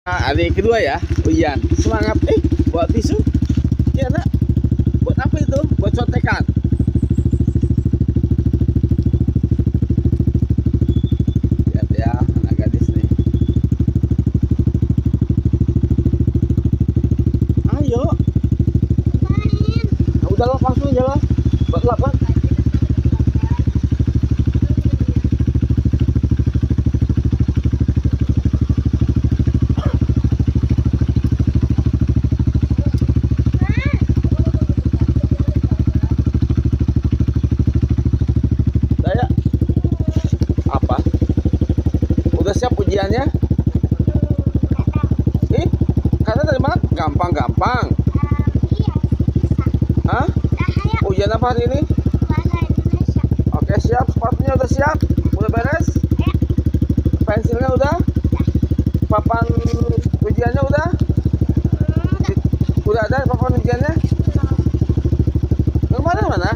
Hari kedua ya, Uyan. Semangat, buat tisu. Ya, nak? Buat apa itu? Buat contekan. Lihat ya, anak gadis nih. Ayo. Nah, udah lah, langsung jalan. Buat lap kan? Apa? Udah siap ujiannya? Karena dari mana? Gampang-gampang. Hah? Ujian apa hari ini? Oke, siap. Sepatunya udah siap? Udah beres? Pensilnya udah? Papan ujiannya udah? Udah ada papan ujiannya? Kemarin mana?